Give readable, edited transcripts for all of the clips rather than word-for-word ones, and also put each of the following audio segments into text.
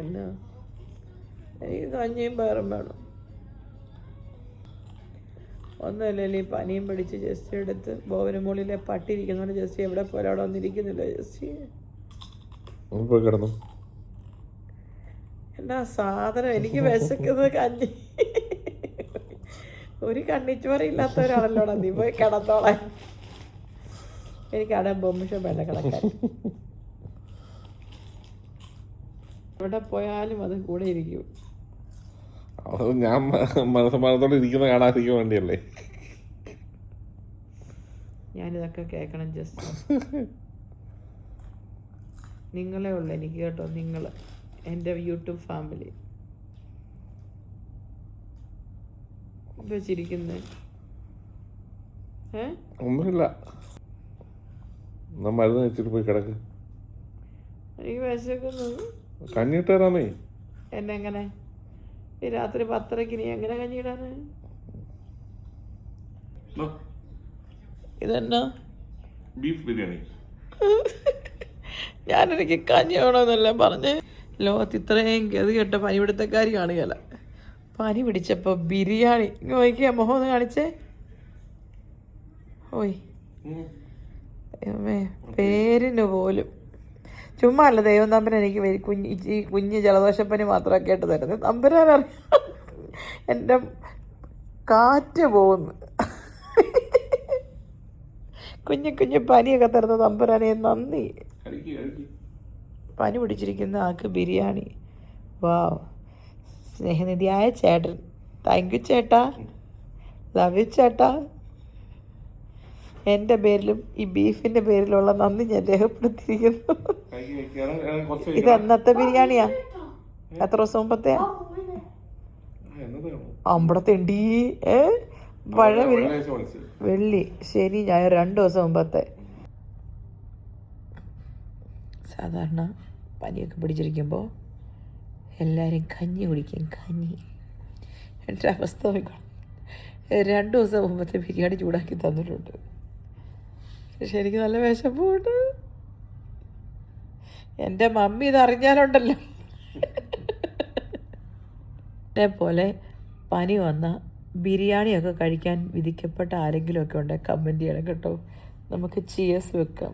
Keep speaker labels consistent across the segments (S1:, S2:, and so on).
S1: എന്നാ എനിക്ക് കഞ്ഞിയും പയറും വേണം. ഒന്നുമില്ലല്ലോ ഈ പനിയും പിടിച്ച് ജസ്റ്റ് എടുത്ത് ബോവന് മുകളിലെ പട്ടി ഇരിക്കുന്നതുകൊണ്ട് ജസ്റ്റ് എവിടെ പോലും അവിടെ ഒന്നിരിക്കുന്നില്ല. ജസ്റ്റ്
S2: പോയി കിടന്നു.
S1: എന്നാ സാധനം എനിക്ക് വിശക്കുന്നത് കഞ്ഞി. ഒരു കണ്ണിച്ചോറില്ലാത്ത ഒരാളല്ലോടാ നീ, പോയി കിടന്നോളാൻ. എനിക്ക് അവിടെ ബൊമ്മിഷം വേണ്ട കിടക്കാൻ. എവിടെ പോയാലും അത് കൂടെ ഇരിക്കും.
S2: ഞാൻ മനസ്സമാനത്തോടെ ഇരിക്കുന്ന കാണാതിരിക്കാൻ വേണ്ടിയല്ലേ.
S1: ഞാനിതൊക്കെ കേൾക്കണം ജസ്റ്റ്. നിങ്ങളെ ഉള്ളു എനിക്ക് കേട്ടോ, നിങ്ങൾ എൻ്റെ യൂട്യൂബ് ഫാമിലി. വെച്ചിരിക്കുന്നത്
S2: ഒന്നുമില്ല. മരുന്ന് വെച്ചിട്ട് പോയി കിടക്ക്.
S1: എനിക്ക് വിശക്കുന്നു.
S2: കഞ്ഞിട്ട് തരാമേ.
S1: എന്നെങ്ങനെ ഈ രാത്രി 10:30 നീ എങ്ങനെ കഞ്ഞിടാന്? ഇതെന്നാ?
S2: ബീഫ് ബിരിയാണി.
S1: ഞാനെനിക്ക് കഞ്ഞി വേണമെന്നല്ല പറഞ്ഞ്. ലോകത്ത് ഇത്രയും ഗതി കെട്ട പനി പിടുത്തക്കാരി കാണുകയല്ല. പനി പിടിച്ചപ്പോൾ ബിരിയാണി. നോക്കിയാ മുഖം ഒന്ന് കാണിച്ചേ. ഓയ് പേരിന് പോലും ചുമ്മാ അല്ല. ദൈവം തമ്പുരാൻ എനിക്ക് ഈ കുഞ്ഞ് ജലദോഷപ്പനി മാത്രമൊക്കെ ആയിട്ട് തരുന്നത്. തമ്പുരാനറിയാം എൻ്റെ കാറ്റ് പോകുന്നു. കുഞ്ഞു കുഞ്ഞു പനിയൊക്കെ തരുന്ന തമ്പുരാനെ നന്ദി. പനി പിടിച്ചിരിക്കുന്ന ആൾക്ക് ബിരിയാണി. വാവ്. സ്നേഹനിധിയായ ചേട്ടൻ, താങ്ക് യു ചേട്ടാ, ലവ് യു ചേട്ടാ. എൻ്റെ പേരിലും ഈ ബീഫിൻ്റെ പേരിലുള്ള നന്ദി ഞാൻ രേഖപ്പെടുത്തിയിരിക്കുന്നു. ഇത് എന്നത്തെ ബിരിയാണിയാ? എത്ര ദിവസം മുമ്പത്തെയാ? അമ്പടത്തെ ഉണ്ടീ. വെള്ളി, ശനി, ഞായർ 2 ദിവസം മുമ്പത്തെ. സാധാരണ പനിയൊക്കെ പിടിച്ചിരിക്കുമ്പോൾ എല്ലാവരും കഞ്ഞി കുടിക്കും. കഞ്ഞി. എൻ്റെ അവസ്ഥ നോക്കണം. 2 ദിവസം മുമ്പത്തെ ബിരിയാണി ചൂടാക്കി തന്നിട്ടുണ്ട്. പക്ഷെ എനിക്ക് നല്ല വിശപ്പുണ്ട്. എൻ്റെ മമ്മി ഇതറിഞ്ഞാലുണ്ടല്ലോ. പോലെ പനി വന്ന ബിരിയാണിയൊക്കെ കഴിക്കാൻ വിധിക്കപ്പെട്ട ആരെങ്കിലുമൊക്കെ ഉണ്ടെങ്കിൽ കമൻറ്റ് ചെയ്യണം കേട്ടോ. നമുക്ക് ചിയേഴ്സ് വെക്കാം.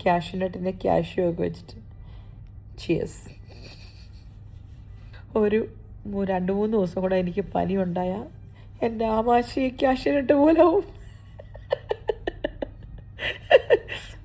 S1: ക്യാഷ്യൂനട്ടിൻ്റെ ക്യാഷ്യൂ ഒക്കെ വെച്ചിട്ട് ചിയേഴ്സ്. ഒരു 2-3 ദിവസം കൂടെ എനിക്ക് പനി ഉണ്ടായാൽ എൻ്റെ ആമാശി ക്യാഷ്യൂനട്ട് പോലാവും.